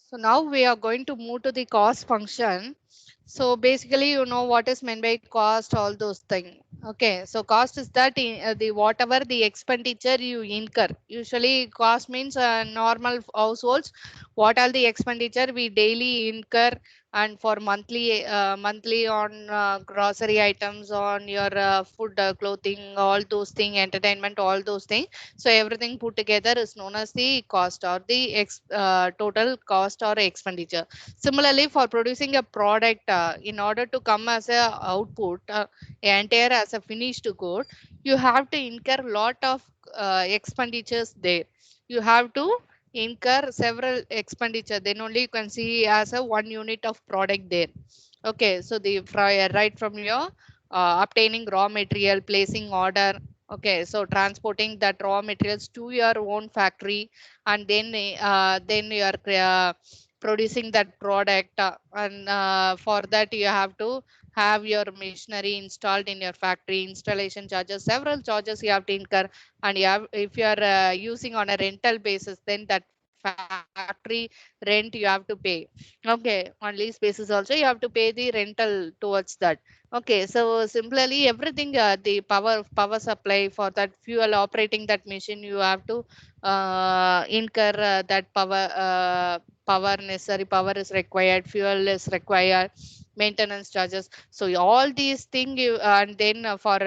So now we are going to move to the cost function. So basically, you know what is meant by cost, all those things. Okay, so cost is that the whatever the expenditure you incur. Usually, cost means normal households. What are the expenditure we daily incur, and for monthly on grocery items, on your food, clothing, all those things, entertainment, all those things. So everything put together is known as the cost or the total cost or expenditure. Similarly, for producing a product, in order to come as a output, entire as a finished good, you have to incur lot of expenditures there. You have to incur several expenditure. Then only you can see as a one unit of product there. Okay, so the right from your obtaining raw material, placing order. Okay, so transporting that raw materials to your own factory, and then you are producing that product, and for that you have to have your machinery installed in your factory, installation charges, several charges you have to incur. And you have, if you are using on a rental basis, then that factory rent you have to pay. Okay, on lease basis also you have to pay the rental towards that. Okay, so similarly everything, the power supply, for that fuel operating that machine, you have to incur that power, necessary power is required, fuel is required, maintenance charges. So all these things you, and then for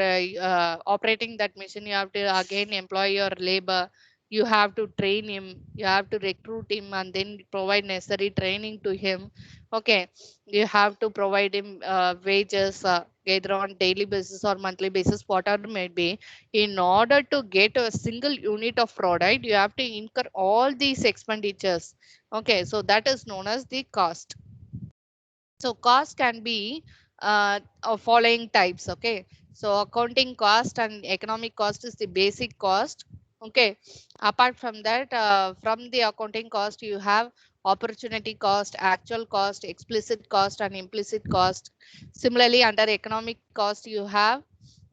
operating that machine, you have to again employ your labor. You have to train him, you have to recruit him, and then provide necessary training to him. Okay, you have to provide him wages, either on daily basis or monthly basis, whatever may be. In order to get a single unit of product, you have to incur all these expenditures. Okay, so that is known as the cost. So cost can be of following types. Okay, so accounting cost and economic cost is the basic cost. Okay, apart from that, from the accounting cost, you have opportunity cost, actual cost, explicit cost, and implicit cost. Similarly, under economic cost, you have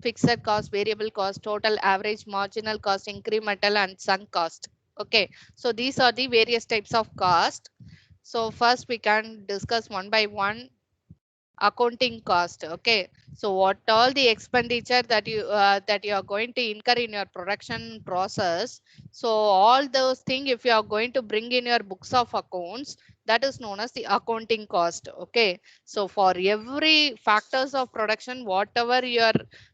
fixed cost, variable cost, total, average, marginal cost, incremental, and sunk cost. Okay, so these are the various types of cost. So first we can discuss one by one. Accounting cost. Okay, so what all the expenditure that you are going to incur in your production process. So all those things, if you are going to bring in your books of accounts, that is known as the accounting cost. Okay, so for every factors of production, whatever you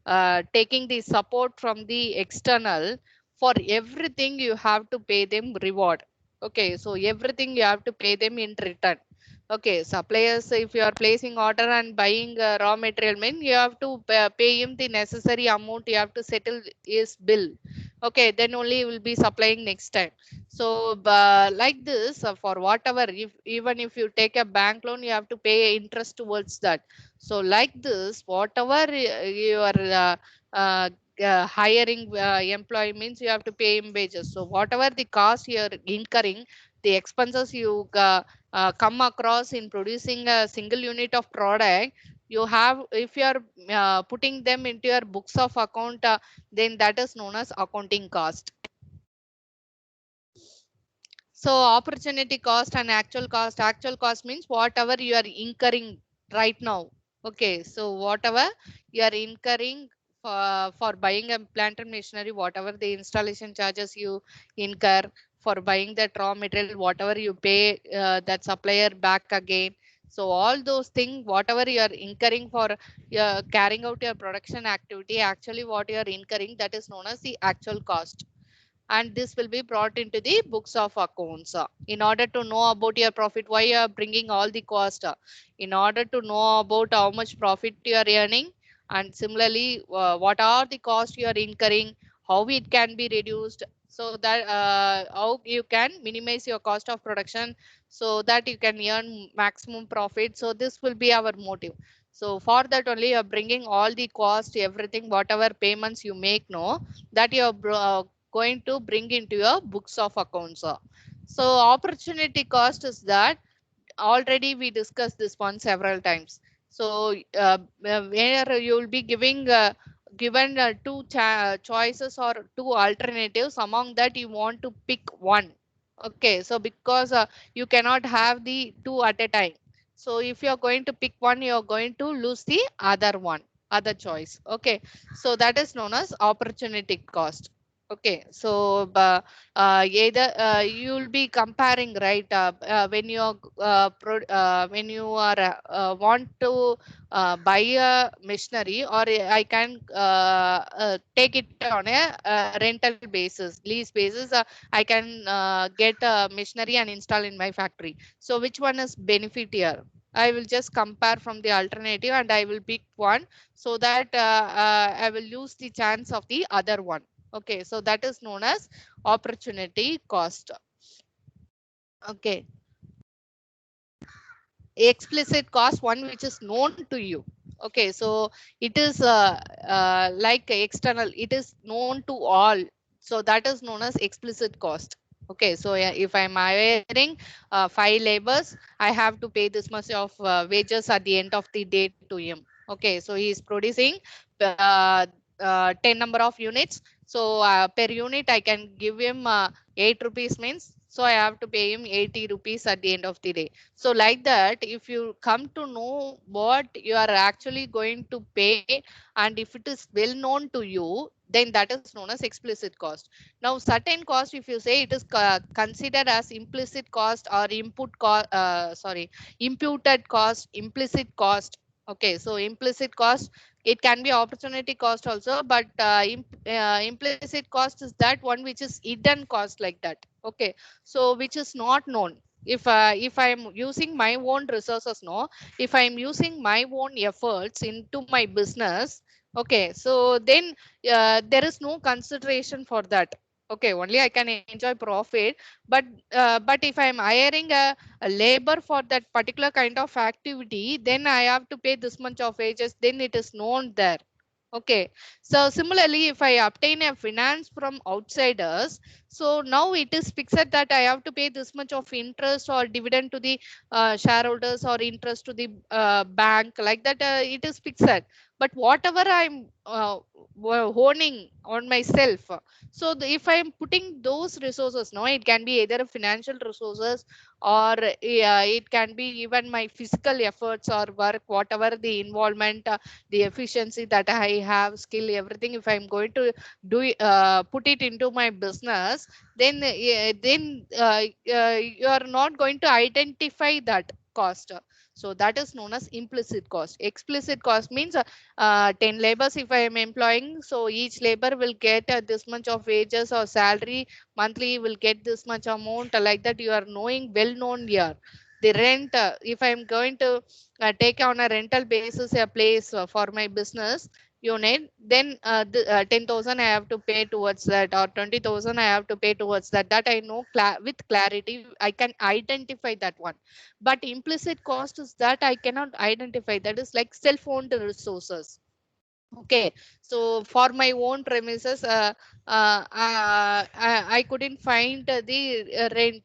are taking the support from the external, for everything you have to pay them reward. Okay, so everything you have to pay them in return. Okay, suppliers, if you are placing order and buying raw material, mean you have to pay him the necessary amount, you have to settle his bill. Okay, then only you will be supplying next time. So like this, for whatever, if even if you take a bank loan, you have to pay interest towards that. So like this, whatever you are hiring employee, means you have to pay him wages. So whatever the cost you are incurring, the expenses you come across in producing a single unit of product, you have, if you are putting them into your books of account, then that is known as accounting cost. So opportunity cost and actual cost. Actual cost means whatever you are incurring right now. Okay, so whatever you are incurring for buying a plant and machinery, whatever the installation charges you incur, for buying that raw material, whatever you pay that supplier back again. So all those things, whatever you are incurring for carrying out your production activity, actually what you are incurring, that is known as the actual cost. And this will be brought into the books of accounts. In order to know about your profit, why you are bringing all the cost, in order to know about how much profit you are earning, and similarly what are the costs you are incurring, how it can be reduced, so that how you can minimize your cost of production, so that you can earn maximum profit. So this will be our motive. So for that only you are bringing all the cost, everything, whatever payments you make, no, that you are going to bring into your books of accounts. So opportunity cost is that, already we discussed this one several times. So where you will be giving given two choices or two alternatives, among that you want to pick one. Okay, so because you cannot have the two at a time. So if you're going to pick one, you're going to lose the other one, other choice. Okay, so that is known as opportunity cost. Okay, so either you'll be comparing, right? When you're when you are want to buy a machinery, or I can take it on a rental basis, lease basis. I can get a machinery and install in my factory. So which one is benefit here? I will just compare from the alternative and I will pick one, so that I will lose the chance of the other one. Okay, so that is known as opportunity cost. Okay, explicit cost, one which is known to you. Okay, so it is like external, it is known to all, so that is known as explicit cost. Okay, so yeah, if I'm hiring 5 laborers, I have to pay this much of wages at the end of the day to him. Okay, so he is producing uh, 10 number of units, so per unit I can give him 8 rupees means, so I have to pay him 80 rupees at the end of the day. So like that, if you come to know what you are actually going to pay, and if it is well known to you, then that is known as explicit cost. Now, certain cost, if you say it is considered as implicit cost or imputed cost, implicit cost. Okay, so implicit cost, it can be opportunity cost also, but implicit cost is that one which is hidden cost, like that. Okay, so which is not known. If I'm using my own resources, no, if I'm using my own efforts into my business, okay, so then there is no consideration for that. Okay, only I can enjoy profit, but if I'm hiring a labor for that particular kind of activity, then I have to pay this much of wages, then it is known there. Okay, so similarly, if I obtain a finance from outsiders, so now it is fixed that I have to pay this much of interest or dividend to the shareholders, or interest to the bank, like that. It is fixed. But whatever I'm owning on myself, so if I'm putting those resources, no, it can be either financial resources, or it can be even my physical efforts or work, whatever the involvement, the efficiency that I have, skill, everything. If I'm going to put it into my business, then you are not going to identify that cost. So that is known as implicit cost. Explicit cost means 10 labors if I am employing, so each labor will get this much of wages or salary, monthly will get this much amount, like that. You are knowing, well known here. The rent, if I am going to take on a rental basis a place for my business unit, then 10,000 I have to pay towards that, or 20,000 I have to pay towards that. That I know with clarity, I can identify that one. But implicit cost is that I cannot identify. That is like self-owned resources. Okay, so for my own premises, I couldn't find the rent,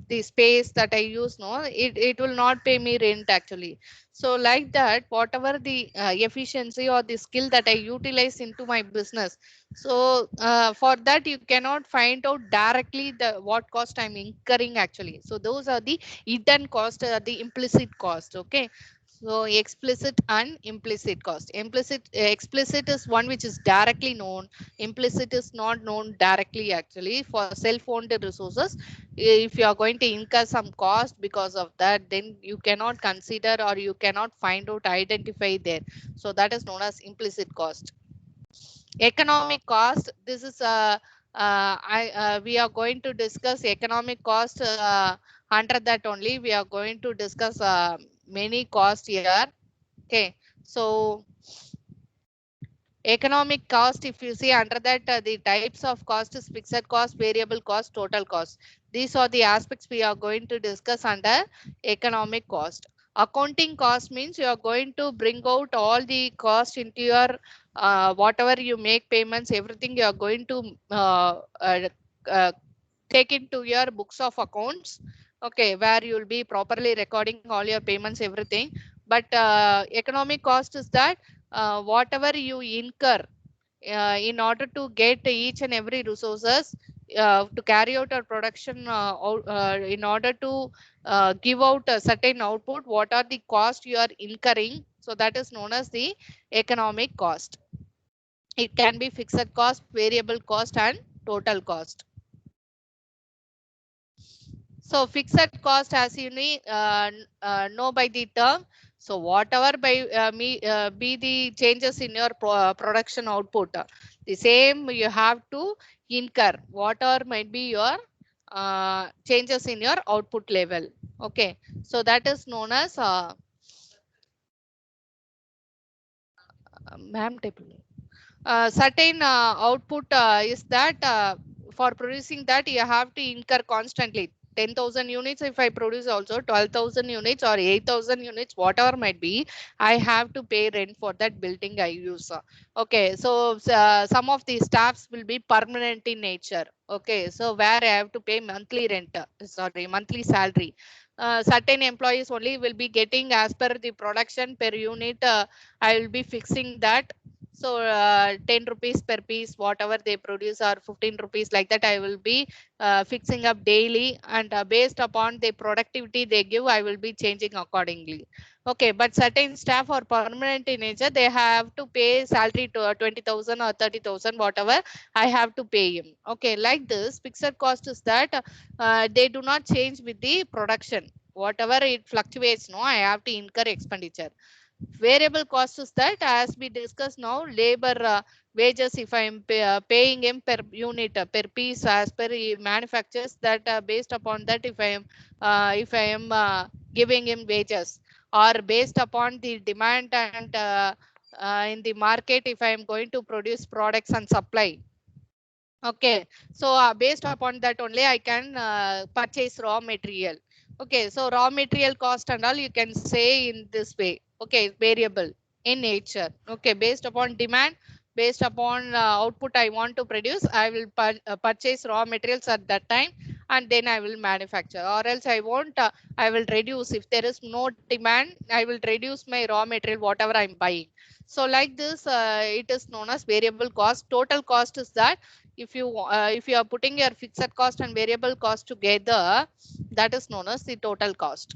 the space that I use. No, it will not pay me rent actually. So like that, whatever the efficiency or the skill that I utilize into my business. So for that, you cannot find out directly the what cost I'm incurring actually. So those are the hidden cost, the implicit cost. Okay, so explicit and implicit cost. Explicit is one which is directly known. Implicit is not known directly actually. For self-owned resources, if you are going to incur some cost because of that, then you cannot consider, or you cannot find out, identify there. So that is known as implicit cost. Economic cost. This is we are going to discuss economic cost. Under that only, we are going to discuss many costs here. Okay, so economic cost, if you see under that, the types of cost is fixed cost, variable cost, total cost. These are the aspects we are going to discuss under economic cost. Accounting cost means you are going to bring out all the cost into your whatever you make payments, everything you are going to uh, take into your books of accounts. Okay, where you will be properly recording all your payments, everything. But economic cost is that whatever you incur, in order to get each and every resources to carry out our production, in order to give out a certain output, what are the cost you are incurring? So that is known as the economic cost. It can be fixed cost, variable cost, and total cost. So fixed cost, as you know by the term. So whatever be the changes in your production output, the same you have to incur. Whatever might be your changes in your output level. Okay, so that is known as ma'am table. Certain output is that for producing that you have to incur constantly 10,000 units. If I produce also 12,000 units or 8,000 units, whatever might be, I have to pay rent for that building I use. Okay, so some of the staffs will be permanent in nature. Okay, so where I have to pay monthly rent, sorry, monthly salary. Certain employees only will be getting as per the production per unit. I will be fixing that. So 10 rupees per piece, whatever they produce, or 15 rupees, like that I will be fixing up daily, and based upon the productivity they give, I will be changing accordingly. Okay, but certain staff are permanent in nature. They have to pay salary to 20,000 or 30,000, whatever I have to pay him. Okay, like this, fixed cost is that they do not change with the production. Whatever it fluctuates, no, I have to incur expenditure. Variable cost is that, as we discussed now, labor wages. If I am paying him per unit, per piece, as per he manufactures that, based upon that, if I am giving him wages, or based upon the demand and in the market, if I am going to produce products and supply. Okay, so based upon that only I can purchase raw material. Okay, so raw material cost and all you can say in this way. Okay, variable in nature. Okay, based upon demand, based upon output I want to produce, I will purchase raw materials at that time, and then I will manufacture. Or else I won't, I will reduce. If there is no demand, I will reduce my raw material, whatever I'm buying. So like this, it is known as variable cost. Total cost is that if you are putting your fixed cost and variable cost together, that is known as the total cost.